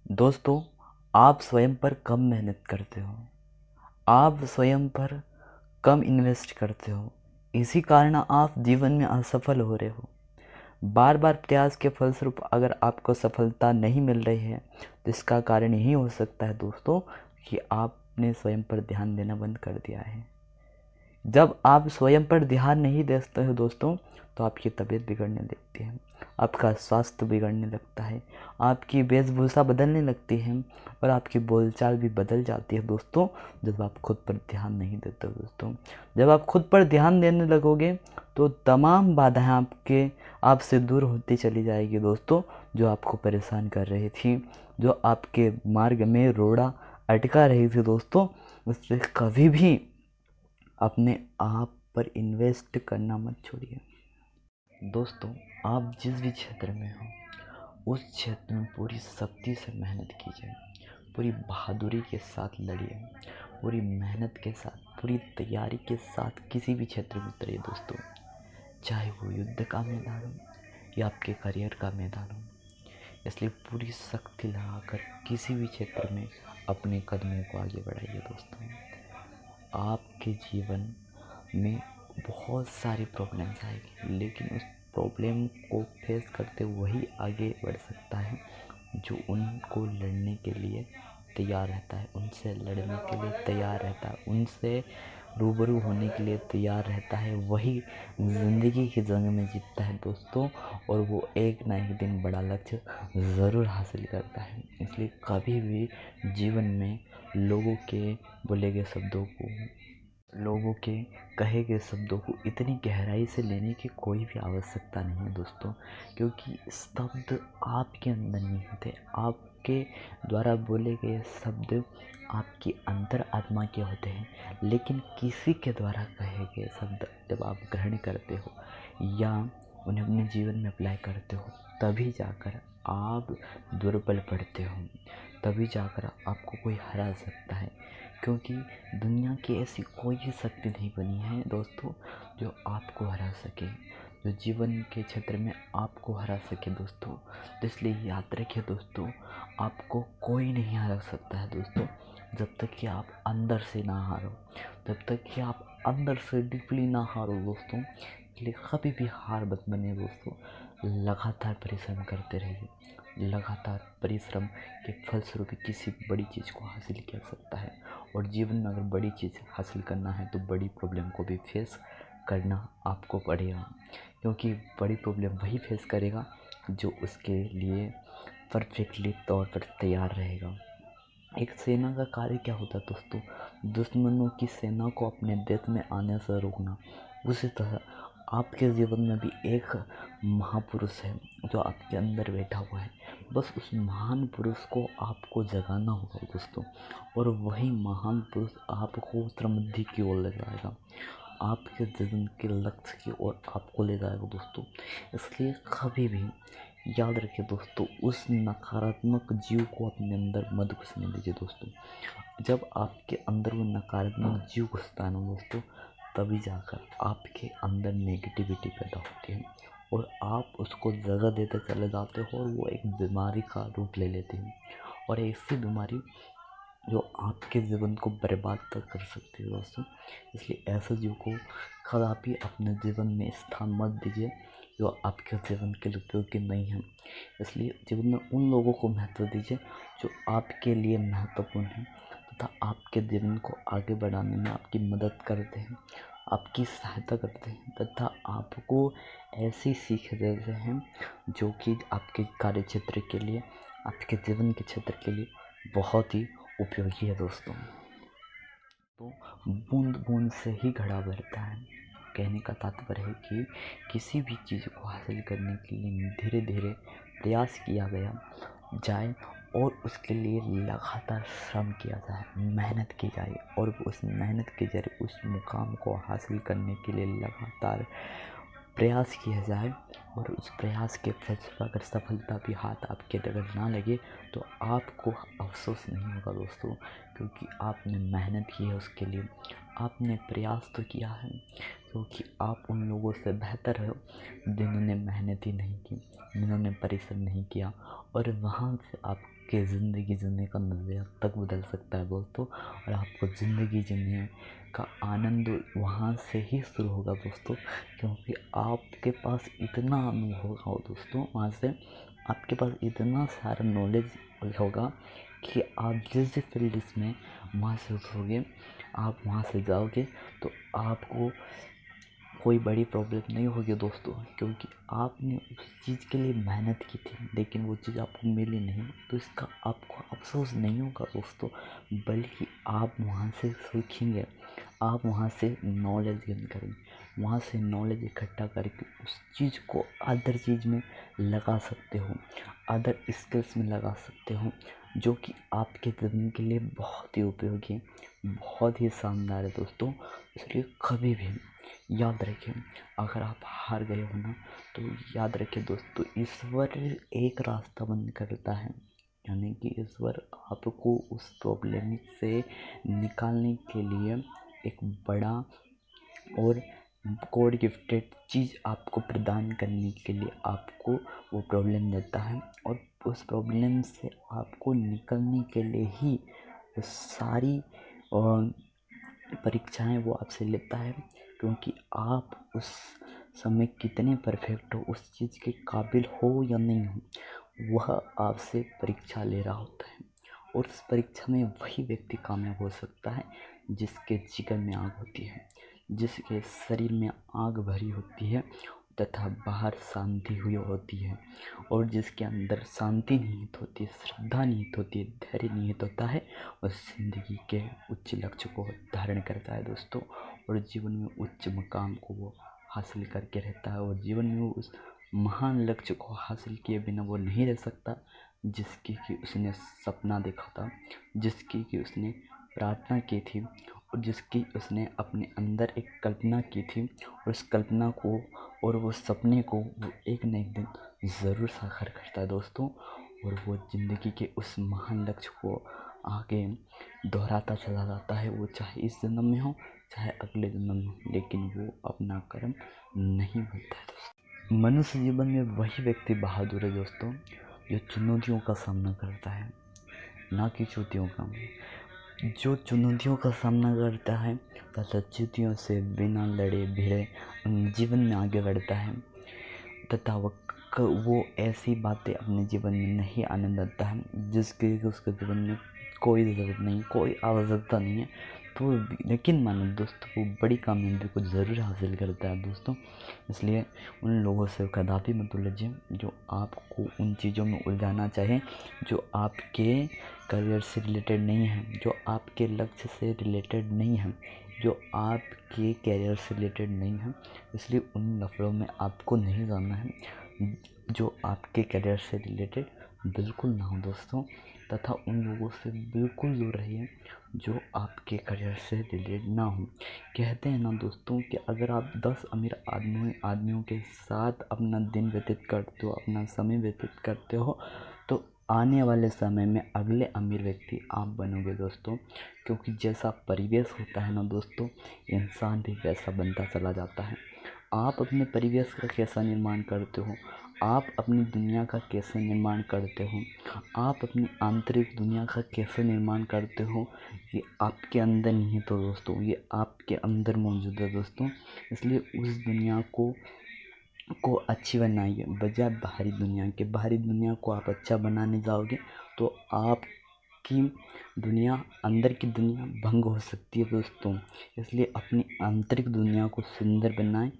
दोस्तों, आप स्वयं पर कम मेहनत करते हो, आप स्वयं पर कम इन्वेस्ट करते हो, इसी कारण आप जीवन में असफल हो रहे हो। बार बार प्रयास के फलस्वरूप अगर आपको सफलता नहीं मिल रही है तो इसका कारण यही हो सकता है दोस्तों कि आपने स्वयं पर ध्यान देना बंद कर दिया है। जब आप स्वयं पर ध्यान नहीं देते हो दोस्तों तो आपकी तबीयत बिगड़ने लगती है, आपका स्वास्थ्य बिगड़ने लगता है, आपकी वेशभूषा बदलने लगती है और आपकी बोलचाल भी बदल जाती है दोस्तों, जब आप खुद पर ध्यान नहीं देते हो दोस्तों। जब आप खुद पर ध्यान देने लगोगे तो तमाम बाधाएं आपसे दूर होती चली जाएगी दोस्तों, जो आपको परेशान कर रही थी, जो आपके मार्ग में रोड़ा अटका रही थी दोस्तों। उससे कभी भी अपने आप पर इन्वेस्ट करना मत छोड़िए। दोस्तों, आप जिस भी क्षेत्र में हो उस क्षेत्र में पूरी सख्ती से मेहनत कीजिए, पूरी बहादुरी के साथ लड़िए, पूरी मेहनत के साथ, पूरी तैयारी के साथ किसी भी क्षेत्र में उतरिए दोस्तों, चाहे वो युद्ध का मैदान हो या आपके करियर का मैदान हो। इसलिए पूरी शक्ति लगाकर किसी भी क्षेत्र में अपने कदमों को आगे बढ़ाइए दोस्तों। आपके जीवन में बहुत सारी प्रॉब्लम्स आएगी, लेकिन उस प्रॉब्लम को फेस करते वही आगे बढ़ सकता है जो उनको लड़ने के लिए तैयार रहता है, उनसे लड़ने के लिए तैयार रहता है, उनसे रूबरू होने के लिए तैयार रहता है, वही ज़िंदगी की जंग में जीतता है दोस्तों। और वो एक ना एक दिन बड़ा लक्ष्य ज़रूर हासिल करता है। इसलिए कभी भी जीवन में लोगों के बोले गए शब्दों को, लोगों के कहे गए शब्दों को इतनी गहराई से लेने की कोई भी आवश्यकता नहीं है दोस्तों, क्योंकि शब्द आपके अंदर नहीं होते। आपके द्वारा बोले गए शब्द आपकी अंतर आत्मा के होते हैं, लेकिन किसी के द्वारा कहे गए शब्द जब आप ग्रहण करते हो या उन्हें अपने जीवन में अप्लाई करते हो, तभी जाकर आप दुर्बल पड़ते हो, तभी जाकर आपको कोई हरा सकता है। क्योंकि दुनिया की ऐसी कोई शक्ति नहीं बनी है दोस्तों जो आपको हरा सके, जो जीवन के क्षेत्र में आपको हरा सके दोस्तों। तो इसलिए याद रखिए दोस्तों, आपको कोई नहीं हरा सकता है दोस्तों, जब तक कि आप अंदर से ना हारो, जब तक कि आप अंदर से डीपली ना हारो दोस्तों। इसलिए कभी भी हार मत बने दोस्तों, लगातार परिश्रम करते रहिए। लगातार परिश्रम के फलस्वरूप किसी बड़ी चीज़ को हासिल किया जा सकता है। और जीवन में अगर बड़ी चीज़ हासिल करना है तो बड़ी प्रॉब्लम को भी फेस करना आपको पड़ेगा, क्योंकि बड़ी प्रॉब्लम वही फेस करेगा जो उसके लिए परफेक्टली तौर पर तैयार रहेगा। एक सेना का कार्य क्या होता है दोस्तों? दुश्मनों की सेना को अपने देश में आने से रोकना। उसी तरह आपके जीवन में भी एक महापुरुष है जो आपके अंदर बैठा हुआ है। बस उस महान पुरुष को आपको जगाना होगा दोस्तों, और वही महान पुरुष आपको समृद्धि की ओर ले जाएगा, आपके जीवन के लक्ष्य की ओर आपको ले जाएगा दोस्तों। इसलिए कभी भी याद रखिए दोस्तों, उस नकारात्मक जीव को अपने अंदर मत घुसने दीजिए दोस्तों। जब आपके अंदर वो नकारात्मक जीव घुसता है ना दोस्तों, तभी जाकर आपके अंदर नेगेटिविटी पैदा होती है और आप उसको जगह देते चले जाते हो और वो एक बीमारी का रूप ले लेती है, और ऐसी बीमारी जो आपके जीवन को बर्बाद तक कर सकती है दोस्तों। इसलिए ऐसे जीव को कदापि अपने जीवन में स्थान मत दीजिए जो आपके जीवन के लिए उपयोगी नहीं है। इसलिए जीवन में उन लोगों को महत्व दीजिए जो आपके लिए महत्वपूर्ण हैं तथा आपके जीवन को आगे बढ़ाने में आपकी मदद करते हैं, आपकी सहायता करते हैं तथा आपको ऐसी सीख देते हैं जो कि आपके कार्य क्षेत्र के लिए, आपके जीवन के क्षेत्र के लिए बहुत ही उपयोगी है दोस्तों। तो बूंद बूंद से ही घड़ा भरता है। कहने का तात्पर्य है कि किसी भी चीज़ को हासिल करने के लिए धीरे धीरे प्रयास किया गया जाए और उसके लिए लगातार श्रम किया जाए, मेहनत की जाए, और उस मेहनत के जरिए उस मुकाम को हासिल करने के लिए लगातार प्रयास किया जाए, और उस प्रयास के फलस्वरूप अगर सफलता भी हाथ आपके अगर ना लगे तो आपको अफसोस नहीं होगा दोस्तों, क्योंकि आपने मेहनत की है उसके लिए, आपने प्रयास तो किया है। दोस्तों कि आप उन लोगों से बेहतर हो जिन्होंने मेहनत ही नहीं की, जिन्होंने परिश्रम नहीं किया, और वहाँ से आपके ज़िंदगी जीने का नज़रिया तक बदल सकता है दोस्तों। और आपको ज़िंदगी जीने का आनंद वहाँ से ही शुरू होगा दोस्तों, क्योंकि आपके पास इतना अनुभव होगा दोस्तों, वहाँ से आपके पास इतना सारा नॉलेज होगा कि आप जिस फील्ड में वहाँ से उठोगे, आप वहाँ से जाओगे तो आपको कोई बड़ी प्रॉब्लम नहीं होगी दोस्तों, क्योंकि आपने उस चीज़ के लिए मेहनत की थी लेकिन वो चीज़ आपको मिली नहीं, तो इसका आपको अफसोस नहीं होगा दोस्तों, बल्कि आप वहाँ से सीखेंगे, आप वहाँ से नॉलेज गेन करेंगे, वहाँ से नॉलेज इकट्ठा करके उस चीज़ को अदर चीज़ में लगा सकते हो, अदर स्किल्स में लगा सकते हो, जो कि आपके ज़िंदगी के लिए बहुत ही उपयोगी है, बहुत ही शानदार है दोस्तों। इसलिए कभी भी याद रखें, अगर आप हार गए हो ना, तो याद रखें दोस्तों, ईश्वर एक रास्ता बंद करता है, यानी कि ईश्वर आपको उस प्रॉब्लम से निकालने के लिए एक बड़ा और गॉड गिफ्टेड चीज़ आपको प्रदान करने के लिए आपको वो प्रॉब्लम देता है, और उस प्रॉब्लम से आपको निकलने के लिए ही वो सारी परीक्षाएं वो आपसे लेता है, क्योंकि आप उस समय कितने परफेक्ट हो, उस चीज़ के काबिल हो या नहीं हो, वह आपसे परीक्षा ले रहा होता है। और उस परीक्षा में वही व्यक्ति कामयाब हो सकता है जिसके जिगर में आग होती है, जिसके शरीर में आग भरी होती है तथा बाहर शांति हुई होती है, और जिसके अंदर शांति निहित होती है, श्रद्धा निहित होती है, धैर्य निहित होता है, और ज़िंदगी के उच्च लक्ष्य को धारण करता है दोस्तों, और जीवन में उच्च मकाम को वो हासिल करके रहता है, और जीवन में वो उस महान लक्ष्य को हासिल किए बिना वो नहीं रह सकता जिसकी कि उसने सपना देखा था, जिसकी कि उसने प्रार्थना की थी, और जिसकी उसने अपने अंदर एक कल्पना की थी, और उस कल्पना को और वो सपने को वो एक न एक दिन ज़रूर साकार करता है दोस्तों, और वो ज़िंदगी के उस महान लक्ष्य को आगे दोहराता चला जाता है, वो चाहे इस जन्म में हो चाहे अगले जन्म में हो, लेकिन वो अपना कर्म नहीं भूलता है दोस्तों। मनुष्य जीवन में वही व्यक्ति बहादुर है दोस्तों जो चुनौतियों का सामना करता है, ना कि चुनौतियों का। जो चुनौतियों का सामना करता है तथा चुनौतियों से बिना लड़े भिड़े जीवन में आगे बढ़ता है, तथा वो ऐसी बातें अपने जीवन में नहीं आने देता है जिसके उसके जीवन में कोई ज़रूरत नहीं, कोई आवश्यकता नहीं है, तो लेकिन मानो दोस्तों वो बड़ी कामयाबी को ज़रूर हासिल करता है दोस्तों। इसलिए उन लोगों से कदापि मत उलझिए जो आपको उन चीज़ों में उलझाना चाहे जो आपके करियर से रिलेटेड नहीं है, जो आपके लक्ष्य से रिलेटेड नहीं है, जो आपके कैरियर से रिलेटेड नहीं है। इसलिए उन लफड़ों में आपको नहीं जाना है जो आपके कैरियर से रिलेटेड बिल्कुल ना हो दोस्तों, तथा उन लोगों से बिल्कुल दूर रहिए जो आपके करियर से रिलेटेड ना हो। कहते हैं ना दोस्तों कि अगर आप 10 अमीर आदमियों के साथ अपना दिन व्यतीत करते हो, अपना समय व्यतीत करते हो, तो आने वाले समय में अगले अमीर व्यक्ति आप बनोगे दोस्तों, क्योंकि जैसा परिवेश होता है ना दोस्तों, इंसान भी वैसा बनता चला जाता है। आप अपने परिवेश का कैसा निर्माण करते हो, आप अपनी दुनिया का कैसे निर्माण करते हो, आप अपनी आंतरिक दुनिया का कैसे निर्माण करते हो, ये आपके अंदर नहीं तो दोस्तों, ये आपके अंदर मौजूद है दोस्तों। इसलिए उस दुनिया को अच्छी बनाइए बजाय बाहरी दुनिया के। बाहरी दुनिया को आप अच्छा बनाने जाओगे तो आपकी दुनिया, अंदर की दुनिया भंग हो सकती है दोस्तों। इसलिए अपनी आंतरिक दुनिया को सुंदर बनाएं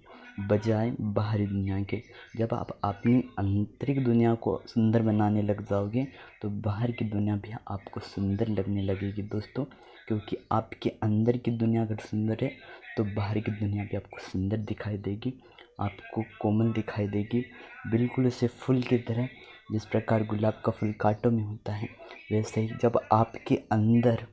बजाय बाहरी दुनिया के। जब आप अपनी आंतरिक दुनिया को सुंदर बनाने लग जाओगे तो बाहर की दुनिया भी आपको सुंदर लगने लगेगी दोस्तों, क्योंकि आपके अंदर की दुनिया अगर सुंदर है तो बाहर की दुनिया भी आपको सुंदर दिखाई देगी, आपको कोमल दिखाई देगी, बिल्कुल उसे फूल की तरह। जिस प्रकार गुलाब का फूल कांटों में होता है, वैसे ही जब आपके अंदर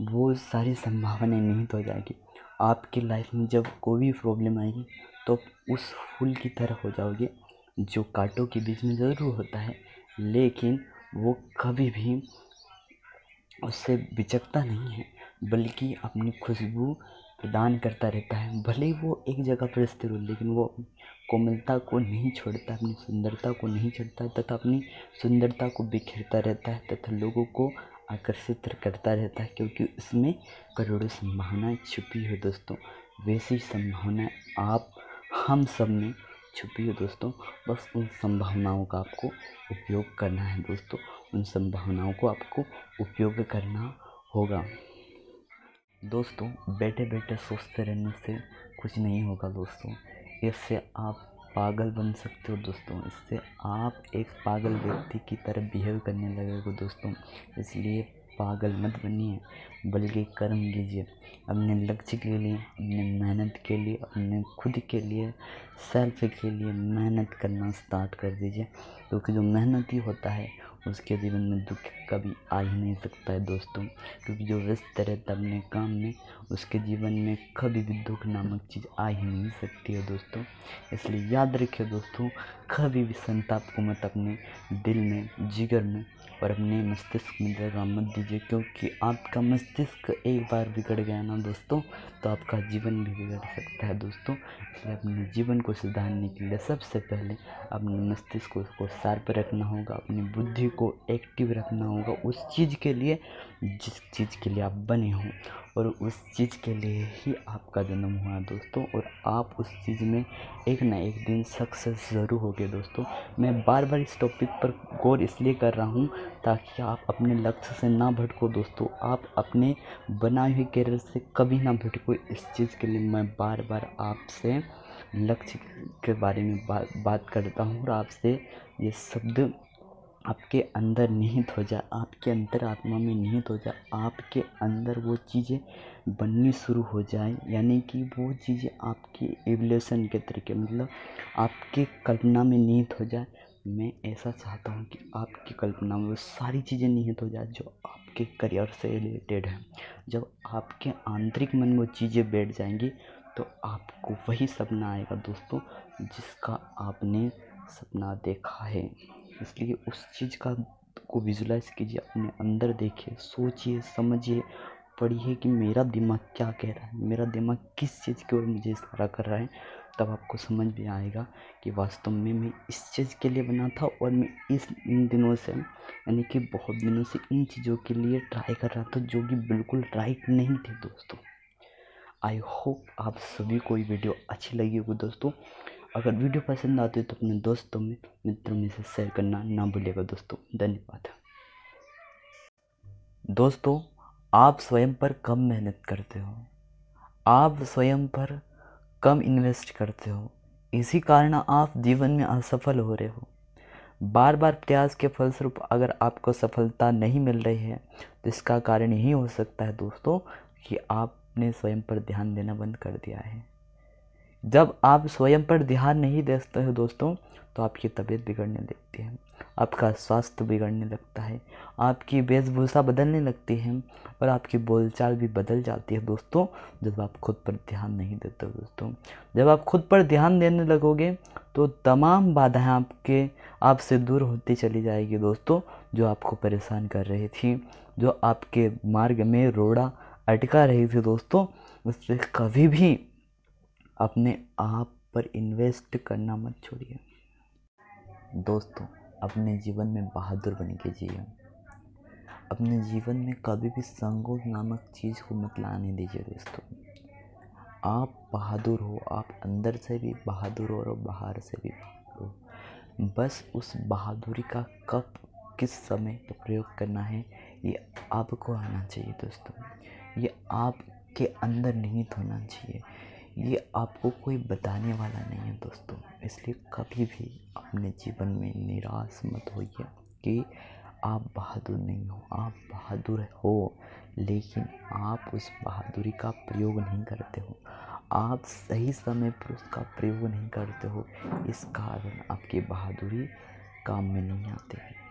वो सारी संभावनाएं निहित हो जाएगी, आपकी लाइफ में जब कोई भी प्रॉब्लम आएगी तो उस फूल की तरह हो जाओगे जो कांटों के बीच में ज़रूर होता है, लेकिन वो कभी भी उससे बिचकता नहीं है, बल्कि अपनी खुशबू प्रदान करता रहता है। भले ही वो एक जगह पर स्थिर हो, लेकिन वो कोमलता को नहीं छोड़ता, अपनी सुंदरता को नहीं छोड़ता तथा अपनी सुंदरता को बिखेरता रहता है तथा लोगों को आकर्षित करता रहता है, क्योंकि उसमें करोड़ों संभावनाएं छुपी है दोस्तों। वैसी संभावनाएं आप हम सब में छुपी है दोस्तों। बस उन संभावनाओं का आपको उपयोग करना है दोस्तों, उन संभावनाओं को आपको उपयोग करना होगा। दोस्तों बैठे बैठे सोचते रहने से कुछ नहीं होगा दोस्तों, इससे आप पागल बन सकते हो दोस्तों, इससे आप एक पागल व्यक्ति की तरह बिहेव करने लगेगा दोस्तों। इसलिए पागल मत बनिए, बल्कि कर्म कीजिए अपने लक्ष्य के लिए, अपने मेहनत के लिए, अपने खुद के लिए, सेल्फ के लिए मेहनत करना स्टार्ट कर दीजिए, क्योंकि जो मेहनती होता है उसके जीवन में दुख कभी आ ही नहीं सकता है दोस्तों। क्योंकि जो व्यस्त रहता है अपने काम में, उसके जीवन में कभी भी दुख नामक चीज़ आ ही नहीं सकती है दोस्तों। इसलिए याद रखिए दोस्तों, कभी भी संताप को मत अपने दिल में, जिगर में और अपने मस्तिष्क में जगह मत दीजिए, क्योंकि आपका मस्तिष्क एक बार बिगड़ गया ना दोस्तों, तो आपका जीवन भी बिगड़ सकता है दोस्तों। इसलिए अपने जीवन को सुधारने के लिए सबसे पहले अपने मस्तिष्क को शार्प रखना होगा, अपनी बुद्धि को एक्टिव रखना होगा उस चीज़ के लिए जिस चीज़ के लिए आप बने हो, और उस चीज़ के लिए ही आपका जन्म हुआ दोस्तों, और आप उस चीज़ में एक ना एक दिन सक्सेस ज़रूर होगे दोस्तों। मैं बार बार इस टॉपिक पर गौर इसलिए कर रहा हूँ ताकि आप अपने लक्ष्य से ना भटको दोस्तों, आप अपने बनाए हुए कैरियर से कभी ना भटको। इस चीज़ के लिए मैं बार बार आपसे लक्ष्य के बारे में बात करता हूँ, और आपसे ये शब्द आपके अंदर निहित हो जाए, आपके अंतर आत्मा में निहित हो जाए, आपके अंदर वो चीज़ें बननी शुरू हो जाए, यानी कि वो चीज़ें आपकी एवोल्यूशन के तरीके, मतलब आपकी कल्पना में निहित हो जाए। मैं ऐसा चाहता हूँ कि आपकी कल्पना में वो सारी चीज़ें निहित हो जाए जो आपके करियर से रिलेटेड है। जब आपके आंतरिक मन में वो चीज़ें बैठ जाएंगी तो आपको वही सपना आएगा दोस्तों जिसका आपने सपना देखा है। इसलिए उस चीज़ को विजुलाइज कीजिए, अपने अंदर देखिए, सोचिए, समझिए, पढ़िए कि मेरा दिमाग क्या कह रहा है, मेरा दिमाग किस चीज़ की ओर मुझे इशारा कर रहा है। तब आपको समझ में आएगा कि वास्तव में मैं इस चीज़ के लिए बना था, और मैं इन दिनों से, यानी कि बहुत दिनों से इन चीज़ों के लिए ट्राई कर रहा था जो कि बिल्कुल राइट नहीं थे दोस्तों। आई होप आप सभी को ये वीडियो अच्छी लगी होगी दोस्तों। अगर वीडियो पसंद आती है तो अपने दोस्तों में, मित्रों में से शेयर करना ना भूलिएगा दोस्तों। धन्यवाद दोस्तों। आप स्वयं पर कम मेहनत करते हो, आप स्वयं पर कम इन्वेस्ट करते हो, इसी कारण आप जीवन में असफल हो रहे हो। बार बार प्रयास के फलस्वरूप अगर आपको सफलता नहीं मिल रही है तो इसका कारण यही हो सकता है दोस्तों कि आपने स्वयं पर ध्यान देना बंद कर दिया है। जब आप स्वयं पर ध्यान नहीं देते हो दोस्तों तो आपकी तबीयत बिगड़ने लगती है, आपका स्वास्थ्य बिगड़ने लगता है, आपकी वेशभूषा बदलने लगती है और आपकी बोलचाल भी बदल जाती है दोस्तों, जब आप खुद पर ध्यान नहीं देते हो दोस्तों। जब आप खुद पर ध्यान देने लगोगे तो तमाम बाधाएं आपसे दूर होती चली जाएगी दोस्तों, जो आपको परेशान कर रही थी, जो आपके मार्ग में रोड़ा अटका रही थी दोस्तों। उससे कभी भी अपने आप पर इन्वेस्ट करना मत छोड़िए दोस्तों। अपने जीवन में बहादुर बन के जिए, अपने जीवन में कभी भी संकोच नामक चीज़ को मत लाने दीजिए दोस्तों। आप बहादुर हो, आप अंदर से भी बहादुर हो और बाहर से भी बहादुर हो। बस उस बहादुरी का कब किस समय प्रयोग करना है ये आपको आना चाहिए दोस्तों, ये आपके अंदर निहित होना चाहिए, ये आपको कोई बताने वाला नहीं है दोस्तों। इसलिए कभी भी अपने जीवन में निराश मत होइए कि आप बहादुर नहीं हो। आप बहादुर हो, लेकिन आप उस बहादुरी का प्रयोग नहीं करते हो, आप सही समय पर उसका प्रयोग नहीं करते हो, इस कारण आपकी बहादुरी काम में नहीं आती है।